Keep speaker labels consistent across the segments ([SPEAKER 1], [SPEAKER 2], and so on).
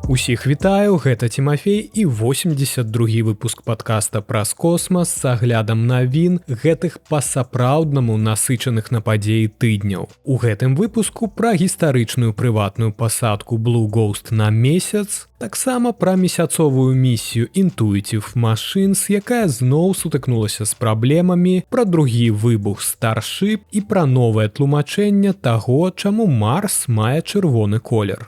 [SPEAKER 1] Усіх вітаю, гэта Тимофей і 82-гі выпуск падкаста праз космас з аглядам навін гэтых па-сапраўднаму насычаных на падзеі тыдняў. У гэтым выпуску пра гістарычную прыватную пасадку Blue Ghost на месяц, таксама пра месяцовую місію Intuitive Machines, якая зноў сутыкнулася з праблемамі, пра другі выбух Starship і пра новае тлумачэнне таго, чаму Марс мае чырвоны колер.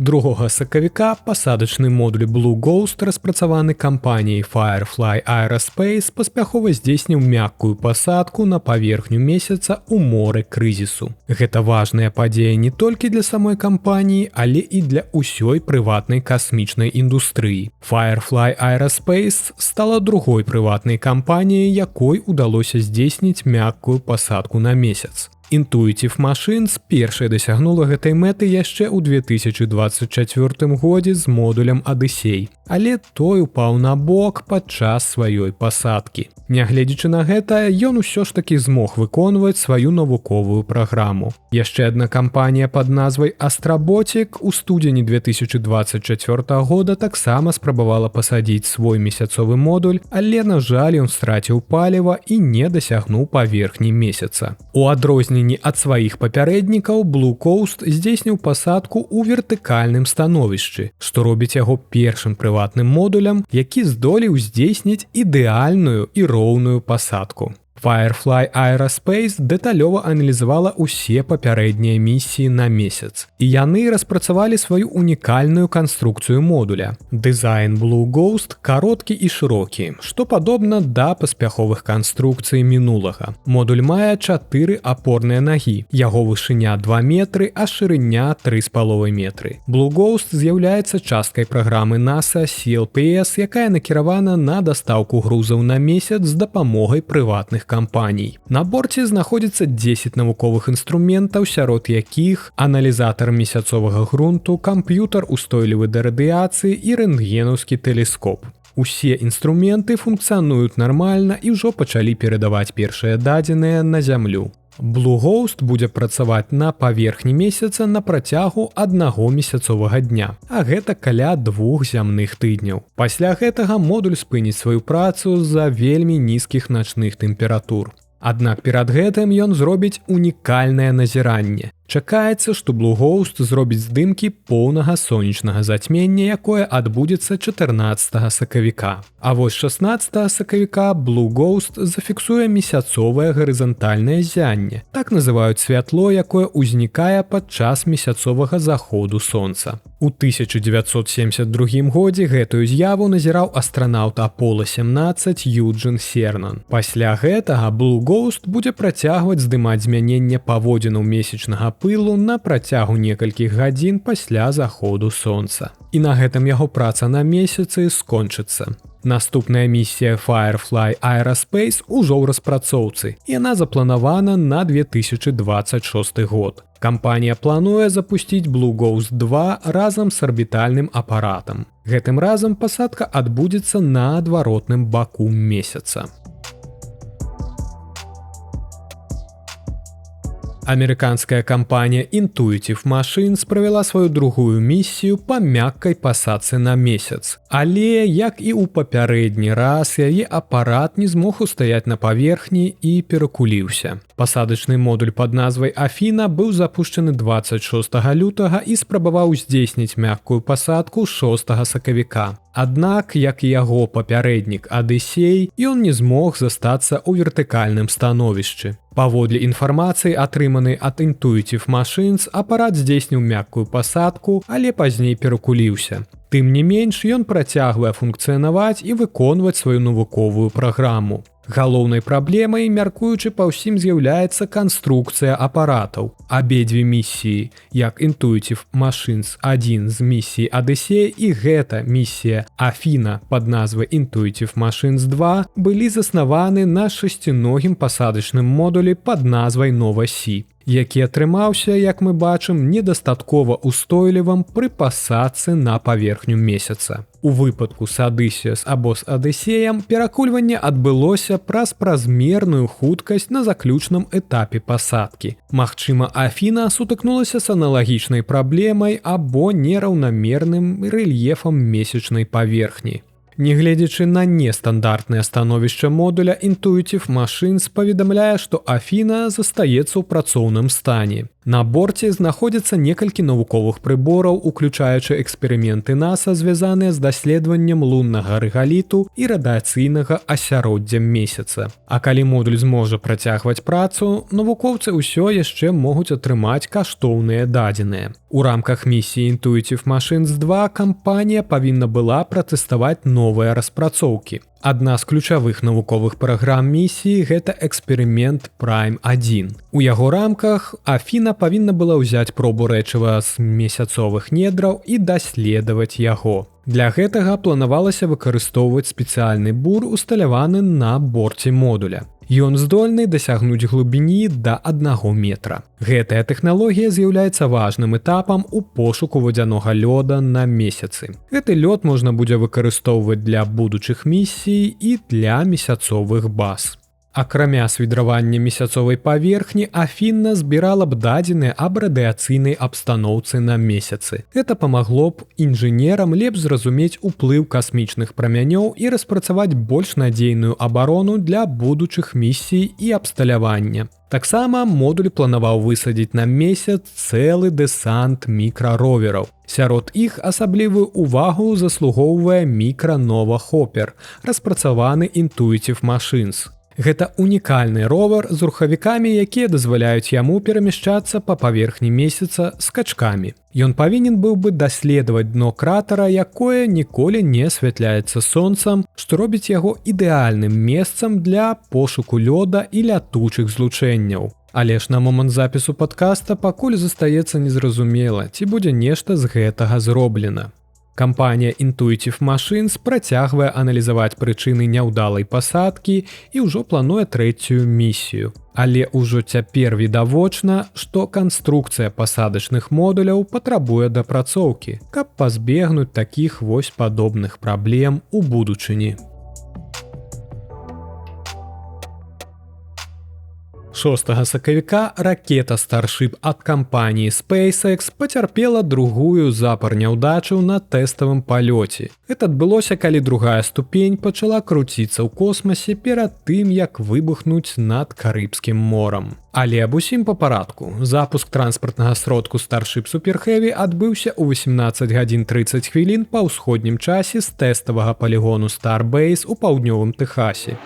[SPEAKER 1] 2 сакавіка пасадачны модуль Blue Ghost, распрацаваны кампаніяй Firefly Aerospace, паспяхова здзейсніў мяккую пасадку на паверхню месяца ў моры крызісу. Гэта важная падзея не толькі для самой кампаніі, але і для ўсёй прыватнай касмічнай індустрыі. Firefly Aerospace стала другой прыватнай кампаніяй, якой удалося здзейсніць мяккую пасадку на месяц. Intuitive Machines першай дасягнула гэтай мэты яшчэ ў 2024 годзе з модулем Odyssey, але той упаў на бок падчас сваёй пасадкі. Нягледзячы на гэта, ён усё ж такі змог выконваць сваю навуковую праграму. Яшчэ адна кампанія пад назвай Astrobotic у студзені 2024 года таксама спрабавала пасадзіць свой месяцовы модуль, але, на жаль, ён страціў паліва і не дасягнуў паверхні месяца. У адрозненні ад сваіх папярэднікаў, Blue Ghost здзейсніў пасадку ў вертыкальным становішчы, што робіць яго першым прыватным модулем, які здолеў здзейсніць ідэальную і роўную пасадку. Firefly Aerospace дэталёва аналізавала ўсе папярэднія місіі на месяц, і яны распрацавалі сваю унікальную канструкцыю модуля. Дызайн Blue Ghost кароткі і шырокі, што падобна да паспяховых канструкцый мінулага. Модуль мае 4 апорныя нагі, яго вышыня 2 метры, а шырыня 3,5 метры. Blue Ghost з'яўляецца часткай праграмы NASA CLPS, якая накіравана на дастаўку грузаў на месяц з дапамогай прыватных кампаній. На борце знаходзіцца 10 навуковых інструментаў, сярод якіх аналізатар месяцовага грунту, камп'ютар устойлівы да радыяцыі і рэнтгенаўскі тэлескоп. Усе інструменты функцыянуюць нармальна і ўжо пачалі перадаваць першыя дадзеныя на зямлю. Blue Ghost будзе працаваць на паверхні месяца на працягу 1 месяцовага дня, а гэта каля 2 зямных тыдняў. Пасля гэтага модуль спыніць сваю працу з-за вельмі нізкіх начных тэмператур. Аднак перад гэтым ён зробіць унікальнае назіранне. Чакаецца, што Blue Ghost зробіць здымкі поўнага сонечнага зацьмення, якое адбудзецца 14 сакавіка. А вось 16 сакавіка Blue Ghost зафіксуе месяцовае гарызантальнае ззянне. Так называюць святло, якое ўзнікае падчас месяцовага заходу сонца. У 1972 годзе гэтую з'яву назіраў астранаўт Apollo-17 Юджин Сернан. Пасля гэтага Blue Ghost будзе працягваць здымаць змяненне паводзінаў месячнага пылу на працягу некалькіх гадзін пасля заходу сонца. І на гэтым яго праца на месяцы скончыцца. Наступная місія Firefly Aerospace ужо ў распрацоўцы. Яна запланавана на 2026 год. Кампанія плануе запусціць Blue Ghost 2 разам з арбітальным апаратам. Гэтым разам пасадка адбудзецца на адваротным баку месяца. Амерыканская кампанія Intuitive Machines правяла сваю другую місію па мяккай пасадцы на месяц. Але, як і ў папярэдні раз, яе апарат не змог устаяць на паверхні і перакуліўся. Пасадачны модуль пад назвай Афіна быў запушчаны 26 лютага і спрабаваў здзейсніць мяккую пасадку 6 сакавіка. Аднак, як і яго папярэднік Odyssey, ён не змог застацца ў вертыкальным становішчы. Паводле інфармацыі, атрыманай ад Intuitive Machines, апарат здзейсніў мяккую пасадку, але пазней перакуліўся. Тым не менш, ён працягвае функцыянаваць і выконваць сваю навуковую праграму. Галоўнай праблемай, мяркуючы па ўсім, з'яўляецца канструкцыя апаратаў. Абедзве місіі, як Intuitive Machines 1 з місіі Odyssey і гэта місія Афіна пад назвай Intuitive Machines 2, былі заснаваны на шасціногім пасадачным модулі пад назвай Nova C. які атрымаўся, як мы бачым, недастаткова устойлівым пры пасадцы на паверхню месяца. У выпадку з Адысеус або з Адысеем перакульванне адбылося праз празмерную хуткасць на заключным этапе пасадкі. Магчыма, Афіна сутыкнулася з аналагічнай праблемай або нераўнамерным рэльефам месячнай паверхні. Нягледзячы на нестандартнае становішча модуля, Intuitive Machines паведамляе, што Афіна застаецца ў працоўным стане. На борце знаходзяцца некалькі навуковых прыбораў, уключаючы эксперыменты НАСА, звязаныя з даследаваннем луннага рэгаліту і радыяцыйнага асяроддзя месяца. А калі модуль зможа працягваць працу, навукоўцы ўсё яшчэ могуць атрымаць каштоўныя дадзеныя. У рамках місіі Intuitive Machines 2 кампанія павінна была пратэставаць новыя распрацоўкі. Адна з ключавых навуковых праграм місіі – гэта эксперымент Prime-1. У яго рамках Афіна павінна была ўзяць пробу рэчыва з месяцовых недраў і даследаваць яго. Для гэтага планавалася выкарыстоўваць спецыяльны бур, усталяваны на борце модуля. Ён здольны дасягнуць глыбіні да 1 метра. Гэтая тэхналогія з'яўляецца важным этапам у пошуку вадзянога лёда на месяцы. Гэты лёд можна будзе выкарыстоўваць для будучых місій і для месяцовых баз. Акрамя свідравання месяцовай паверхні, Афіна збірала б дадзеныя аб радыяцыйнай абстаноўцы на месяцы. Гэта памагло б інжынерам лепш зразумець уплыў касмічных прамянёў і распрацаваць больш надзейную абарону для будучых місій і абсталявання. Таксама модуль планаваў высадзіць на месяц цэлы дэсант мікраровераў. Сярод іх асаблівую увагу заслугоўвае мікранова Хопер, распрацаваны Intuitive Machines. Гэта унікальны ровар з рухавікамі, якія дазваляюць яму перамяшчацца па паверхні месяца скачкамі. Ён павінен быў бы даследаваць дно кратара, якое ніколі не асвятляецца сонцам, што робіць яго ідэальным месцам для пошуку лёда і лятучых злучэнняў. Але ж на момант запісу падкаста пакуль застаецца незразумела, ці будзе нешта з гэтага зроблена. Кампанія Intuitive Machines працягвае аналізаваць прычыны няўдалай пасадкі і ўжо плануе 3-ю місію. Але ўжо цяпер відавочна, што канструкцыя пасадачных модуляў патрабуе дапрацоўкі, каб пазбегнуць такіх вось падобных праблем у будучыні. 6 сакавіка ракета Starship ад кампаніі SpaceX пацярпела другую запар няўдачу на тэставым палёце. Гэта адбылося, калі другая ступень пачала круціцца ў космасе перад тым, як выбухнуць над Карыбскім морам. Але аб усім па парадку. Запуск транспартнага сродку Starship Super Heavy адбыўся ў 18 гадзін 30 хвілін па ўсходнім часе з тэставага палігону Starbase у паўднёвым Тэхасе.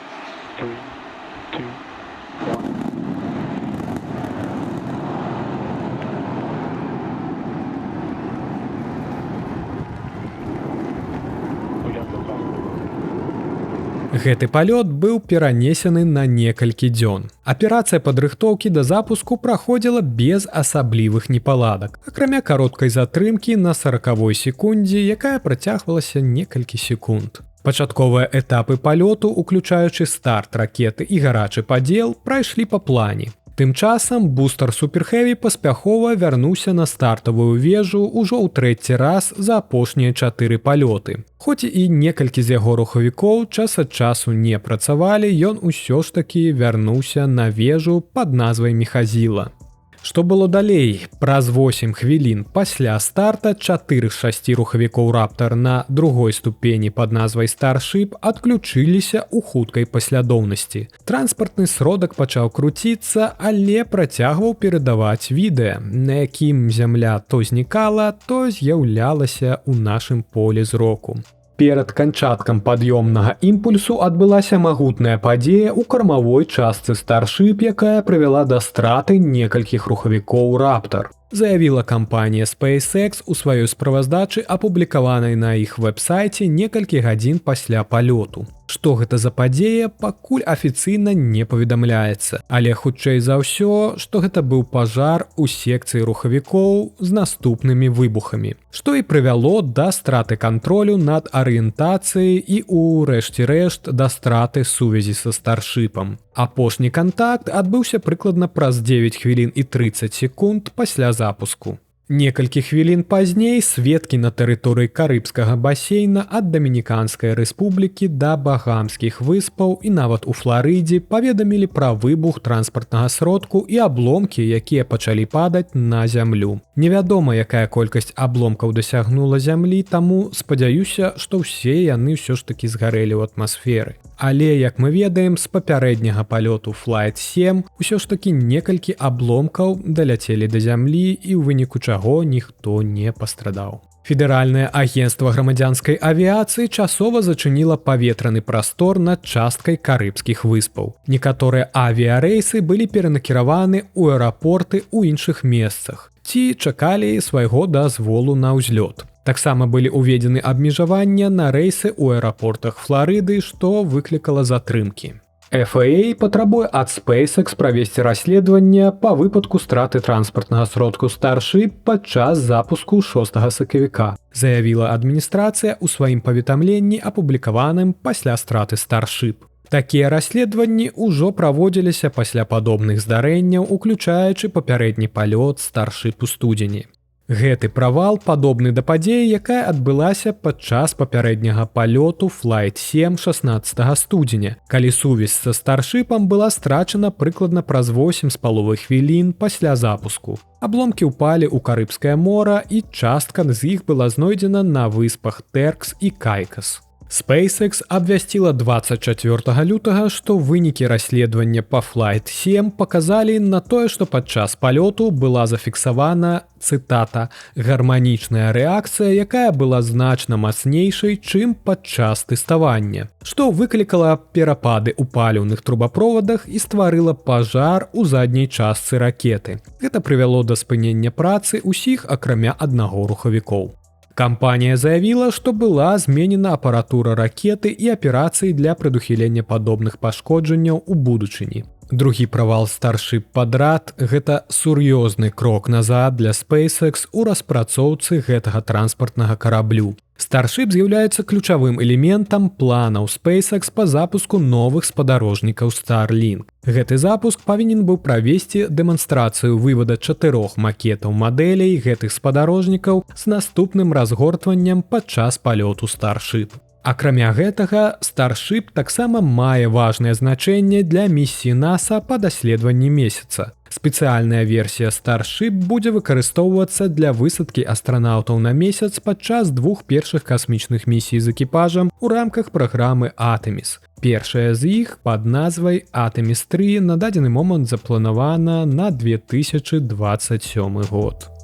[SPEAKER 1] Гэты палёт быў перанесены на некалькі дзён. Аперацыя падрыхтоўкі да запуску праходзіла без асаблівых непаладак, акрамя кароткай затрымкі на 40-й секундзе, якая працягвалася некалькі секунд. Пачатковыя этапы палёту, уключаючы старт ракеты і гарачы падзел, прайшлі па плане. Тым часам бустер Super Heavy паспяхова вярнуўся на стартавую вежу ўжо ў 3-й раз за апошнія 4 палёты. Хоць і некалькі з яго рухавікоў час ад часу не працавалі, ён усё ж такі вярнуўся на вежу пад назвай Мехазіла. Што было далей? Праз 8 хвілін пасля старта 4 з 6 рухавікоў Raptor на другой ступені пад назвай Starship адключыліся ў хуткай паслядоўнасці. Транспартны сродак пачаў круціцца, але працягваў перадаваць відэа, на якім зямля то знікала, то з'яўлялася ў нашым полі зроку. Перад канчаткам пад'ёмнага імпульсу адбылася магутная падзея ў кармавой частцы Starship, якая прывяла да страты некалькіх рухавікоў Raptor. Заявіла кампанія SpaceX у сваёй справаздачы, апублікаванай на іх вэб-сайце некалькі гадзін пасля палёту. Што гэта за падзея, пакуль афіцыйна не паведамляецца, але хутчэй за ўсё, што гэта быў пажар у секцыі рухавікоў з наступнымі выбухамі, што і прывяло да страты кантролю над арыентацыяй і ў рэшце рэшт да страты сувязі са старшыпам. Апошні кантакт адбыўся прыкладна праз 9 хвілін і 30 секунд пасля запуску. Некалькі хвілін пазней сведкі на тэрыторыі карыбскага басейна ад Дамініканскай рэспублікі да Багамскіх выспаў і нават у Фларыдзе паведамілі пра выбух транспартнага сродку і абломкі, якія пачалі падаць на зямлю. Невядома, якая колькасць абломкаў дасягнула зямлі, таму спадзяюся, што ўсе яны ўсё ж такі згарэлі ў атмасферы. Але, як мы ведаем, з папярэдняга палёту Flight 7 усё ж такі некалькі абломкаў даляцелі да зямлі і ў выніку чаго ніхто не пастрадаў. Федэральнае агенцтва грамадзянскай авіяцыі часова зачыніла паветраны прастор над часткай карыбскіх выспаў. Некаторыя авіярэйсы былі перанакіраваны ў аэрапорты ў іншых месцах ці чакалі свайго дазволу на ўзлёт. Таксама былі ўведзены абмежавання на рэйсы ў аэрапортах Фларыды, што выклікала затрымкі. FAA патрабуе ад SpaceX правесці расследаванне па выпадку страты транспартнага сродку Starship падчас запуску 6 сакавіка, заявіла адміністрацыя ў сваім паведамленні, апублікаваным пасля страты Starship. Такія расследаванні ўжо праводзіліся пасля падобных здарэнняў, уключаючы папярэдні палёт Starship у студзені. Гэты правал падобны да падзеі, якая адбылася падчас папярэдняга палёту Flight 7 16 студзеня, калі сувязь са Старшыпам была страчана прыкладна праз 8,5 хвілін пасля запуску. Абломкі ўпалі ў Карыбскае мора, і частка з іх была знойдзена на выспах Тэркс і Кайкас. SpaceX абвясціла 24 лютага, што вынікі расследавання па Flight 7 паказалі на тое, што падчас палёту была зафіксавана, цытата, гарманічная рэакцыя, якая была значна мацнейшай, чым падчас тэставання, што выклікала перапады ў паліўных трубаправодах і стварыла пажар у задняй частцы ракеты. Гэта прывяло да спынення працы ўсіх, акрамя аднаго рухавікоў. Кампанія заявіла, што была зменена апаратура ракеты і аперацыі для прадухілення падобных пашкоджанняў у будучыні. Другі правал Starship падрад – гэта сур'ёзны крок назад для SpaceX у распрацоўцы гэтага транспартнага караблю. Starship з'яўляецца ключавым элементам планаў SpaceX па запуску новых спадарожнікаў Starlink. Гэты запуск павінен быў правесці дэманстрацыю вывада 4 макетаў мадэлей гэтых спадарожнікаў з наступным разгортваннем падчас палёту Starship. Акрамя гэтага, Starship таксама мае важнае значэнне для місіі NASA па даследаванні месяца. Спецыяльная версія Starship будзе выкарыстоўвацца для высадкі астранаўтаў на месяц падчас 2 першых касмічных місій з экіпажам у рамках праграмы Artemis. Першая з іх пад назвай Artemis 3 на дадзены момант запланавана на 2027 год.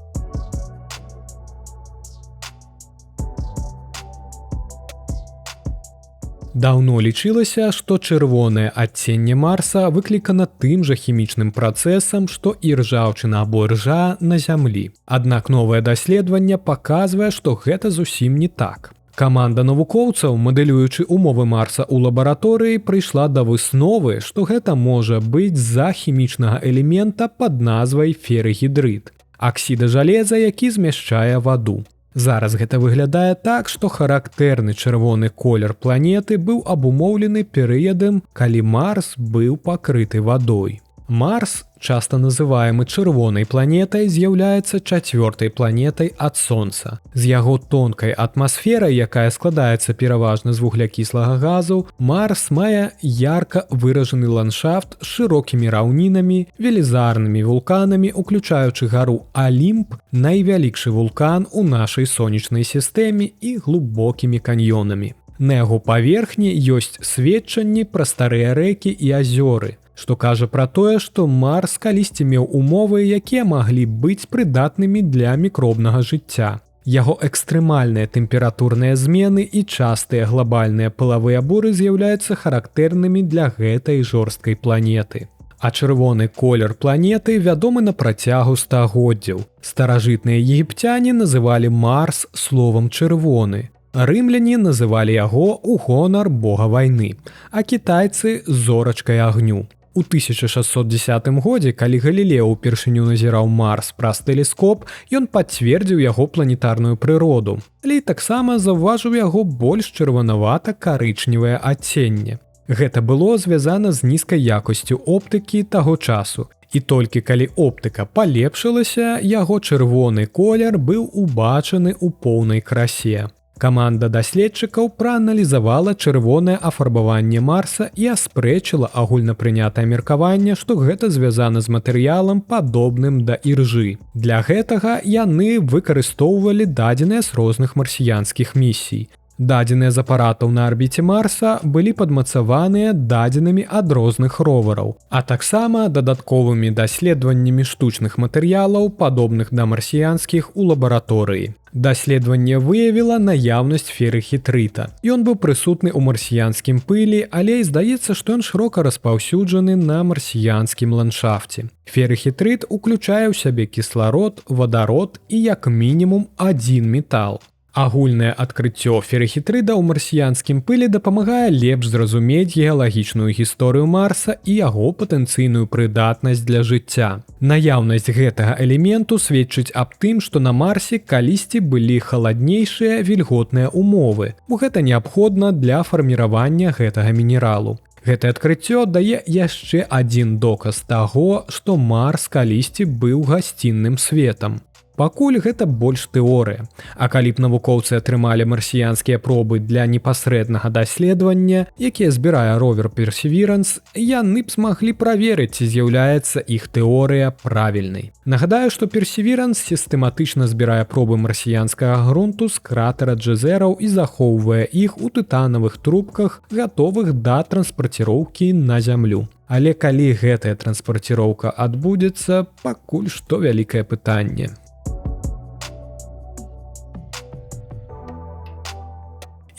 [SPEAKER 1] Даўно лічылася, што чырвонае адценне Марса выклікана тым жа хімічным працэсам, што і ржаўчына або іржа на зямлі. Аднак новае даследаванне паказвае, што гэта зусім не так. Каманда навукоўцаў, мадэлюючы умовы Марса ў лабараторыі, прыйшла да высновы, што гэта можа быць з-за хімічнага элемента пад назвай ферыгідрыд – аксіда жалеза, які змяшчае ваду. Зараз гэта выглядае так, што характэрны чырвоны колер планеты быў абумоўлены перыядам, калі Марс быў пакрыты вадой. Марс, часта называемы чырвонай планетай, з'яўляецца 4-й планетай ад Сонца. З яго тонкай атмасферай, якая складаецца пераважна з вуглякіслага газу, Марс мае ярка выражаны ландшафт з шырокімі раўнінамі, велізарнымі вулканамі, уключаючы гару Алімп, найвялікшы вулкан у нашай сонечнай сістэме, і глыбокімі каньёнамі. На яго паверхні ёсць сведчанні пра старыя рэкі і азёры, што кажа пра тое, што Марс калісьці меў умовы, якія маглі быць прыдатнымі для мікробнага жыцця. Яго экстрэмальныя тэмпературныя змены і частыя глобальныя пылавыя буры з'яўляюцца характэрнымі для гэтай жорсткай планеты. А чырвоны колер планеты вядомы на працягу стагоддзяў. Старажытныя егіпцяне называлі Марс словам чырвоны. Рымляне называлі яго ў гонар бога вайны, а кітайцы зорачкай агню. У 1610 годзе, калі Галілея ўпершыню назіраў Марс праз тэлескоп, ён пацвердзіў яго планетарную прыроду, але і таксама заўважыў яго больш чырванавата-карычневае адценне. Гэта было звязана з нізкай якасцю оптыкі таго часу. І толькі калі оптыка палепшылася, яго чырвоны колер быў убачаны ў поўнай красе. Каманда даследчыкаў прааналізавала чырвонае афарбаванне Марса і аспрэчыла агульнапрынятае меркаванне, што гэта звязана з матэрыялам, падобным да іржы. Для гэтага яны выкарыстоўвалі дадзеныя з розных марсіянскіх місій. Дадзеныя з апаратаў на арбіце Марса былі падмацаваныя дадзенымі ад розных ровараў, а таксама дадатковымі даследаваннямі штучных матэрыялаў, падобных да марсіянскіх у лабараторыі. Даследаванне выявіла наяўнасць ферыхітрыта. Ён быў прысутны ў марсіянскім пылі, але і здаецца, што ён шырока распаўсюджаны на марсіянскім ландшафце. Ферыхітрыт уключае ў сябе кісларод, вадарод і як мінімум адзін метал. Агульнае адкрыццё ферыхітрыда ў марсіянскім пылі дапамагае лепш зразумець геалагічную гісторыю Марса і яго патэнцыйную прыдатнасць для жыцця. Наяўнасць гэтага элементу сведчыць аб тым, што на Марсе калісьці былі халаднейшыя вільготныя умовы, бо гэта неабходна для фарміравання гэтага мінералу. Гэтае адкрыццё дае яшчэ адзін доказ таго, што Марс калісьці быў гасцінным светам. Пакуль гэта больш тэорыя, а калі б навукоўцы атрымалі марсіянскія пробы для непасрэднага даследавання, якія збірае ровер Perseverance, яны б змаглі праверыць, ці з'яўляецца іх тэорыя правільнай. Нагадаю, што Perseverance сістэматычна збірае пробы марсіянскага грунту з кратера Джезераў і захоўвае іх у тытанавых трубках, гатовых да транспарціроўкі на зямлю. Але калі гэтая транспарціроўка адбудзецца, пакуль што вялікае пытанне.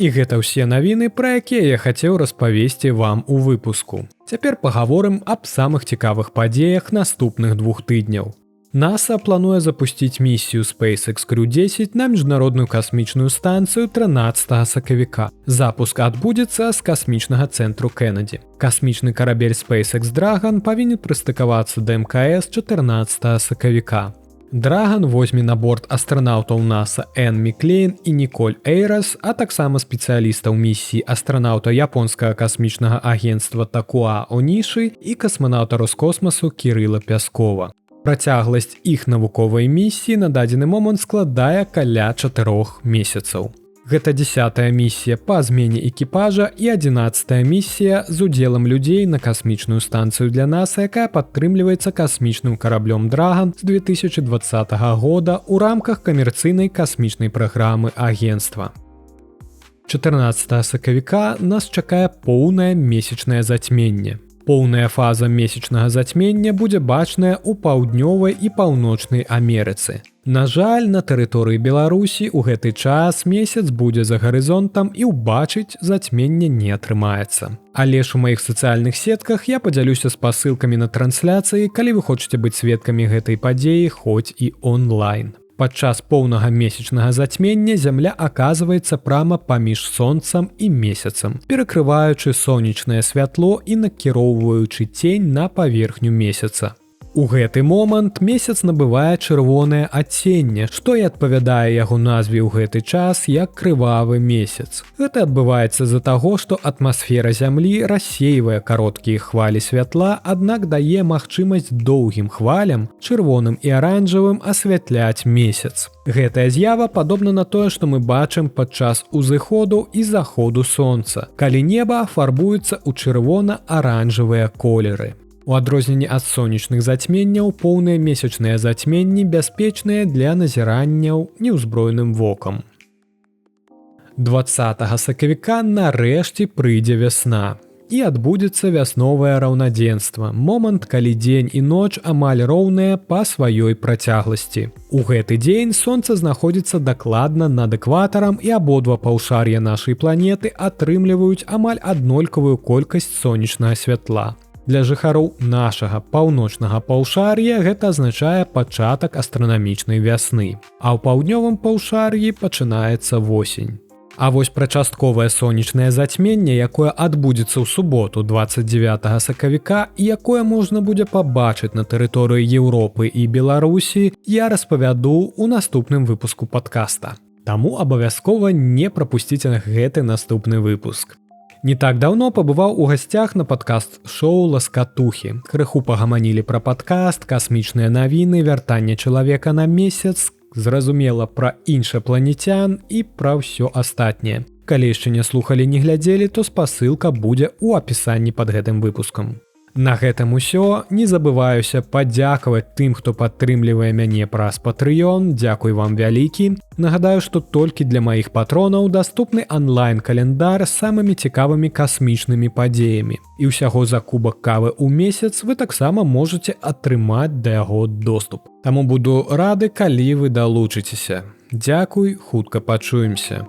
[SPEAKER 1] І гэта ўсе навіны, пра якія я хацеў распавесці вам у выпуску. Цяпер пагаворым аб самых цікавых падзеях наступных 2 тыдняў. НАСА плануе запусціць місію SpaceX Crew-10 на міжнародную касмічную станцыю 13 сакавіка. Запуск адбудзецца з касмічнага цэнтру Кеннеді. Касмічны карабель SpaceX Dragon павінен прыстыкавацца да МКС 14 сакавіка. Dragon возьме на борт астранаўтаў НАСА Энн Міклейн і Ніколь Эйрас, а таксама спецыялістаў місіі астранаўта японскага касмічнага агенцтва Такуа Оніші і касманаўта Роскосмасу Кірыла Пяскова. Працягласць іх навуковай місіі на дадзены момант складае каля 4 месяцаў. Гэта 10-я місія па змене экіпажа і 11-я місія з удзелам людзей на касмічную станцыю для НАСА, якая падтрымліваецца касмічным караблём Dragon з 2020 года ў рамках камерцыйнай касмічнай праграмы агенцтва. 14 сакавіка нас чакае поўнае месячнае зацьменне. Поўная фаза месячнага зацьмення будзе бачная ў паўднёвай і паўночнай Амерыцы. На жаль, на тэрыторыі Беларусі ў гэты час месяц будзе за гарызонтам і ўбачыць зацьменне не атрымаецца. Але ж у маіх сацыяльных сетках я падзялюся спасылкамі на трансляцыі, калі вы хочаце быць сведкамі гэтай падзеі, хоць і онлайн. Падчас поўнага месячнага зацьмення Зямля аказваецца прама паміж сонцам і месяцам, перакрываючы сонечнае святло і накіроўваючы цень на паверхню месяца. У гэты момант месяц набывае чырвонае адценне, што і адпавядае яго назве ў гэты час як крывавы месяц. Гэта адбываецца з-за таго, што атмасфера Зямлі рассейвае кароткія хвалі святла, аднак дае магчымасць доўгім хвалям, чырвоным і аранжавым асвятляць месяц. Гэтая з'ява падобна на тое, што мы бачым падчас узыходу і заходу сонца, калі неба фарбуецца ў чырвона-аранжавыя колеры. У адрозненні ад сонечных зацьменняў, поўныя месячныя зацьменні бяспечныя для назіранняў неўзброеным вокам. 20 сакавіка нарэшце прыйдзе вясна. І адбудзецца вясновае раўнадзенства, момант, калі дзень і ноч амаль роўныя па сваёй працягласці. У гэты дзень сонца знаходзіцца дакладна над экватарам і абодва паўшар'я нашай планеты атрымліваюць амаль аднолькавую колькасць сонечнага святла. Для жыхароў нашага паўночнага паўшар'я гэта азначае пачатак астранамічнай вясны, а ў паўднёвым паўшар'і пачынаецца восень. А вось пра частковае сонечнае зацьменне, якое адбудзецца ў суботу 29 сакавіка і якое можна будзе пабачыць на тэрыторыі Еўропы і Беларусі, я распавяду ў наступным выпуску падкаста. Таму абавязкова не прапусціце гэты наступны выпуск. Не так даўно пабываў у гасцях на падкаст-шоу «Ласкатухі». Крыху пагаманілі пра падкаст, касмічныя навіны, вяртанне чалавека на месяц, зразумела пра іншапланецян і пра ўсё астатняе. Калі яшчэ не слухалі, не глядзелі, то спасылка будзе ў апісанні пад гэтым выпускам. На гэтым усё. Не забываюся падзякаваць тым, хто падтрымлівае мяне праз Patreon. Дзякуй вам вялікі. Нагадаю, што толькі для маіх патронаў даступны онлайн-календар з самымі цікавымі касмічнымі падзеямі. І ўсяго за кубак кавы ў месяц вы таксама можаце атрымаць да яго доступ. Таму буду рады, калі вы далучыцеся. Дзякуй, хутка пачуемся.